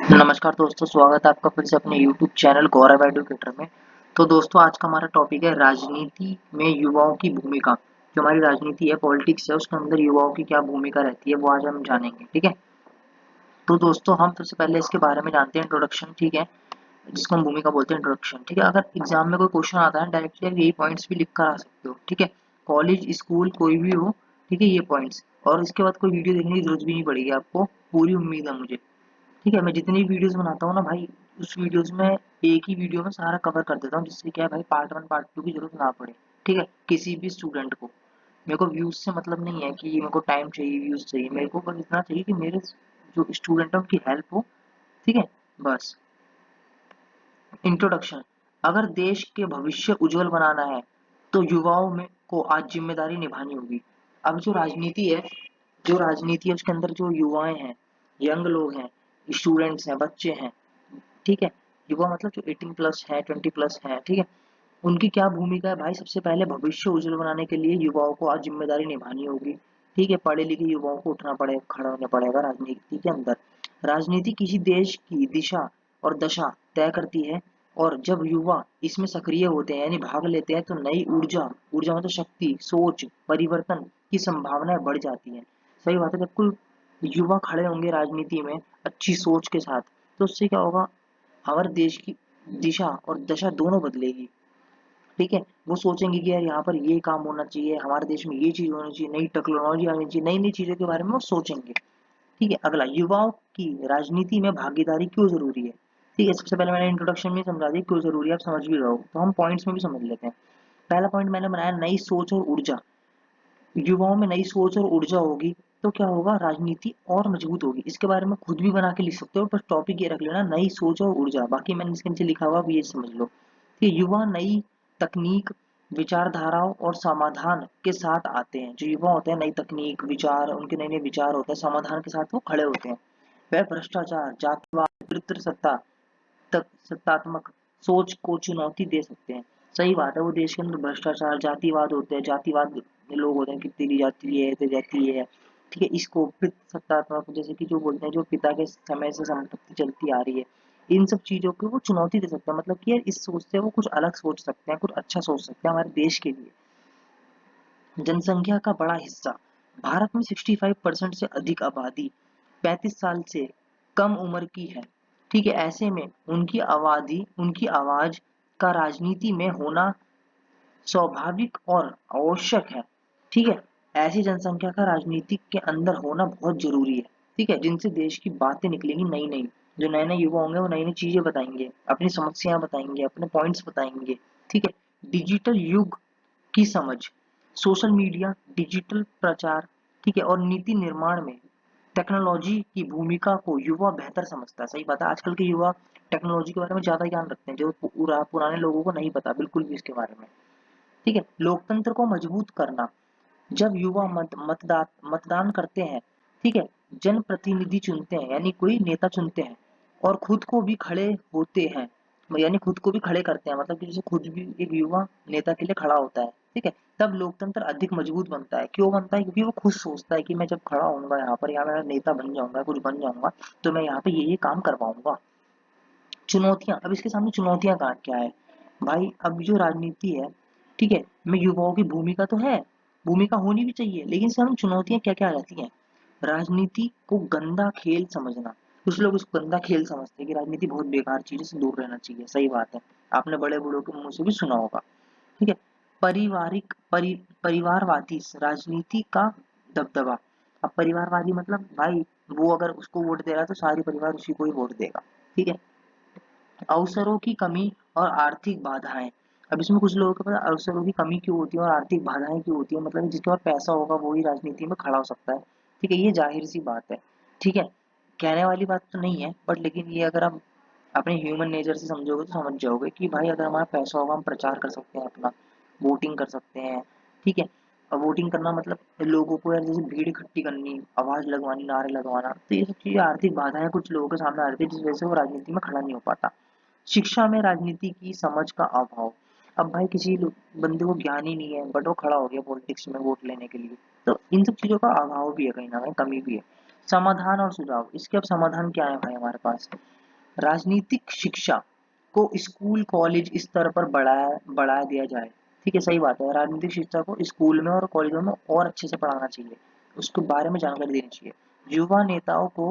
नमस्कार दोस्तों, स्वागत है आपका फिर से अपने YouTube चैनल गौरव एडुकेटर में। तो दोस्तों, आज का हमारा टॉपिक है राजनीति में युवाओं की भूमिका। जो हमारी राजनीति है, पॉलिटिक्स है, उसके अंदर युवाओं की क्या भूमिका रहती है, वो आज हम जानेंगे। ठीक है। तो दोस्तों, हम सबसे पहले इसके बारे में जानते हैं इंट्रोडक्शन। ठीक है, जिसको हम भूमिका बोलते हैं, इंट्रोडक्शन। ठीक है, अगर एग्जाम में कोई क्वेश्चन आता है, डायरेक्टली आप यही पॉइंट्स भी लिख कर आ सकते हो। ठीक है, कॉलेज स्कूल कोई भी हो, ठीक है, ये पॉइंट्स। और इसके बाद कोई वीडियो देखने की जरूरत भी नहीं पड़ेगी आपको, पूरी उम्मीद है मुझे। ठीक है, मैं जितनी वीडियोस बनाता हूँ ना भाई, उस वीडियोस में एक ही वीडियो में सारा कवर कर देता हूँ, जिससे क्या है भाई, पार्ट वन पार्ट टू की जरूरत ना पड़े। ठीक है, किसी भी स्टूडेंट को। मेरे को व्यूज से मतलब नहीं है कि मेरे को टाइम चाहिए, व्यूज चाहिए। मेरे को बस इतना चाहिए कि मेरे जो स्टूडेंट है उनकी हेल्प हो। ठीक है, बस। इंट्रोडक्शन। अगर देश के भविष्य उज्जवल बनाना है तो युवाओं में को आज जिम्मेदारी निभानी होगी। अब जो राजनीति है उसके अंदर जो युवाएं हैं, यंग लोग हैं, स्टूडेंट्स हैं, बच्चे हैं। ठीक है, युवा मतलब जो 18 प्लस है, 20 प्लस है। ठीक है, उनकी क्या भूमिका है भाई? सबसे पहले भविष्य उज्जवल बनाने के लिए युवाओं को आज जिम्मेदारी निभानी होगी। ठीक है, पढ़े लिखे युवाओं को उठना पड़ेगा, खड़ा होना पड़ेगा राजनीति के अंदर। राजनीति किसी देश की दिशा और दशा तय करती है, और जब युवा इसमें सक्रिय होते हैं यानी भाग लेते हैं तो नई ऊर्जा, ऊर्जा मतलब शक्ति, सोच, परिवर्तन की संभावनाएं बढ़ जाती है। सही बात है, जब कोई युवा खड़े होंगे राजनीति में अच्छी सोच के साथ, तो उससे क्या होगा, हमारे देश की दिशा और दशा दोनों बदलेगी। ठीक है, वो सोचेंगे कि यार यहाँ पर ये काम होना चाहिए, हमारे देश में ये चीज होनी चाहिए, नई टेक्नोलॉजी आनी चाहिए, नई नई चीजों के बारे में वो सोचेंगे। ठीक है, अगला, युवाओं की राजनीति में भागीदारी क्यों जरूरी है। ठीक है, सबसे पहले मैंने इंट्रोडक्शन में समझा दिया क्यों जरूरी है, आप समझ भी रहे हो, तो हम पॉइंट्स में भी समझ लेते हैं। पहला पॉइंट मैंने बनाया, नई सोच और ऊर्जा। युवाओं में नई सोच और ऊर्जा होगी तो क्या होगा, राजनीति और मजबूत होगी। इसके बारे में खुद भी बना के लिख सकते हो, बस टॉपिक ये रख लेना, नई सोच और ऊर्जा। बाकी मैंने इसके नीचे लिखा हुआ भी, ये समझ लो कि युवा नई तकनीक, विचारधाराओं और समाधान के साथ आते हैं। जो युवा होते हैं, नई तकनीक, विचार, उनके नए नए विचार होते हैं, समाधान के साथ वो खड़े होते हैं। वह भ्रष्टाचार, जातिवाद, पितृसत्ता तक सत्तात्मक सोच को चुनौती दे सकते हैं। सही बात है, वो देश के अंदर भ्रष्टाचार, जातिवाद होते हैं, जातिवाद लोग होते हैं कि तेरी जाति है, तेरी जाति है। ठीक है, इसको सत्तात्मक, जैसे कि जो बोलते हैं, जो पिता के समय से संपत्ति चलती आ रही है, इन सब चीजों को वो चुनौती दे सकता है। मतलब कि यार, इस सोच से वो कुछ अलग सोच सकते हैं, कुछ अच्छा सोच सकते हैं हमारे देश के लिए। जनसंख्या का बड़ा हिस्सा, भारत में 65% से अधिक आबादी 35 साल से कम उम्र की है। ठीक है, ऐसे में उनकी आवाज का राजनीति में होना स्वाभाविक और आवश्यक है। ठीक है, ऐसी जनसंख्या का राजनीति के अंदर होना बहुत जरूरी है। ठीक है, जिनसे देश की बातें निकलेंगी नई नई। जो नए नए युवा होंगे वो नई नई चीजें बताएंगे, अपनी समस्याएं बताएंगे, अपने पॉइंट्स बताएंगे। ठीक है, डिजिटल युग की समझ, सोशल मीडिया, डिजिटल प्रचार, ठीक है, और नीति निर्माण में टेक्नोलॉजी की भूमिका को युवा बेहतर समझता है। सही बात है, आजकल के युवा टेक्नोलॉजी के बारे में ज्यादा ज्ञान रखते हैं, जो पुराने लोगों को नहीं पता बिल्कुल भी इसके बारे में। ठीक है, लोकतंत्र को मजबूत करना, जब युवा मतदान करते हैं, ठीक है, जनप्रतिनिधि चुनते हैं यानी कोई नेता चुनते हैं, और खुद को भी खड़े होते हैं, यानी खुद को भी खड़े करते हैं, मतलब कि जैसे खुद भी एक युवा नेता के लिए खड़ा होता है। ठीक है, तब लोकतंत्र अधिक मजबूत बनता है। क्यों बनता है? क्योंकि वो खुद सोचता है कि मैं जब खड़ा होऊंगा यहाँ पर, यहाँ मैं नेता बन जाऊंगा, कुछ बन जाऊंगा, तो मैं यहाँ पे ये काम कर पाऊंगा। चुनौतियां, अब इसके सामने चुनौतियां कहाँ क्या है भाई? अब जो राजनीति है, ठीक है, में युवाओं की भूमिका तो है, भूमिका होनी भी चाहिए, लेकिन इसके सामने चुनौतियां क्या क्या आ जाती हैं? राजनीति को गंदा खेल समझना। कुछ लोग इसको गंदा खेल समझते हैं कि राजनीति बहुत बेकार चीज है, इससे दूर रहना चाहिए। सही बात है, आपने बड़े बूढ़ों के मुंह से भी सुना होगा। ठीक है, परिवारवादी राजनीति का दबदबा। अब परिवारवादी मतलब भाई, वो अगर उसको वोट दे रहा है तो सारी परिवार उसी को ही वोट देगा। ठीक है, अवसरों की कमी और आर्थिक बाधाएं। अब इसमें कुछ लोगों को पता है अवसरों की कमी क्यों होती है और आर्थिक बाधाएं क्यों होती है, मतलब जिसके पास पैसा होगा वो ही राजनीति में खड़ा हो सकता है। ठीक है, ये जाहिर सी बात है। ठीक है, कहने वाली बात तो नहीं है, बट लेकिन ये अगर आप अपने ह्यूमन नेचर से समझोगे तो समझ जाओगे कि भाई अगर हमारा पैसा होगा हम प्रचार कर सकते हैं अपना, वोटिंग कर सकते हैं। ठीक है, और वोटिंग करना मतलब लोगों को यार जैसे भीड़ इकट्ठी करनी, आवाज लगवानी, नारे लगवाना, तो ये सब चीजें आर्थिक बाधाएं कुछ लोगों के सामने आ रही है, जिस वजह से वो राजनीति में खड़ा नहीं हो पाता। शिक्षा में राजनीति की समझ का अभाव। अब भाई किसी बंदे को ज्ञान ही नहीं है, बट वो खड़ा हो गया पॉलिटिक्स में वोट लेने के लिए, तो इन सब चीजों का अभाव भी है, कहीं ना कहीं कमी भी है। समाधान और सुझाव, इसके अब समाधान क्या है भाई हमारे पास? राजनीतिक शिक्षा को स्कूल कॉलेज स्तर पर बढ़ा दिया जाए। ठीक है, सही बात है, राजनीतिक शिक्षा को स्कूल में और कॉलेजों में और अच्छे से पढ़ाना चाहिए, उसके बारे में जानकारी देनी चाहिए। युवा नेताओं को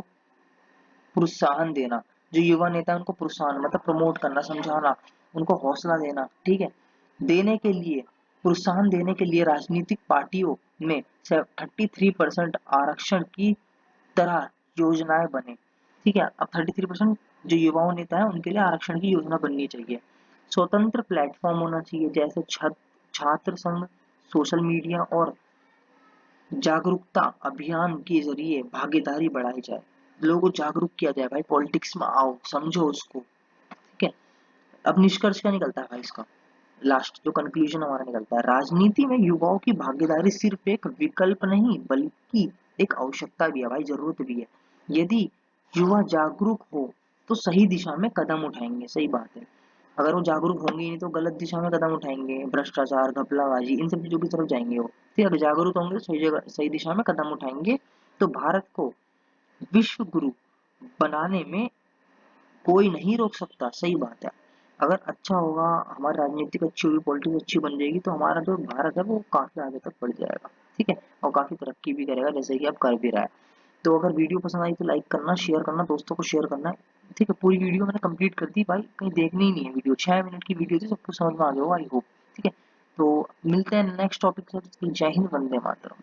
प्रोत्साहन देना, जो युवा नेता है उनको प्रोत्साहन मतलब प्रमोट करना, समझाना, उनको हौसला देना, ठीक है, देने के लिए, प्रोत्साहन देने के लिए राजनीतिक पार्टियों में 33% आरक्षण की तरह योजनाएं बने। ठीक है, अब 33% जो युवाओं नेता है उनके लिए आरक्षण की योजना बननी चाहिए। स्वतंत्र प्लेटफॉर्म होना चाहिए, जैसे छात्र संघ, सोशल मीडिया और जागरूकता अभियान के जरिए भागीदारी बढ़ाई जाए, लोगों को जागरूक किया जाए, भाई पॉलिटिक्स में आओ, समझो उसको। ठीक है, अब निष्कर्ष क्या निकलता है भाई इसका? लास्ट जो कंक्लूजन हमारा निकलता है, राजनीति में युवाओं की भागीदारी सिर्फ एक विकल्प नहीं बल्कि एक आवश्यकता भी है भाई, जरूरत भी है। यदि युवा जागरूक हो तो सही दिशा में कदम उठाएंगे, सही बात है। अगर वो जागरूक होंगे ही नहीं तो गलत दिशा में कदम उठाएंगे, भ्रष्टाचार, घपलाबाजी, इन सब चीजों की तरफ जाएंगे वो। ठीक है, जागरूक होंगे तो सही जगह सही दिशा में कदम उठाएंगे, तो भारत को विश्व गुरु बनाने में कोई नहीं रोक सकता, सही बात है। अगर अच्छा होगा, हमारी राजनीतिक अच्छी होगी, पॉलिटिक्स अच्छी बन जाएगी, तो हमारा जो भारत है वो काफी आगे तक बढ़ जाएगा। ठीक है, और काफी तरक्की भी करेगा, जैसे कि अब कर भी रहा है। तो अगर वीडियो पसंद आई तो लाइक करना, शेयर करना, दोस्तों को शेयर करना है। ठीक है, पूरी वीडियो मैंने कंप्लीट कर दी भाई, कहीं देखनी ही नहीं है वीडियो, 6 मिनट की वीडियो थी, सबको समझ में आ गया होगा आई होप। ठीक है, तो मिलते हैं नेक्स्ट टॉपिक से, जय हिंद, वंदे मातरम।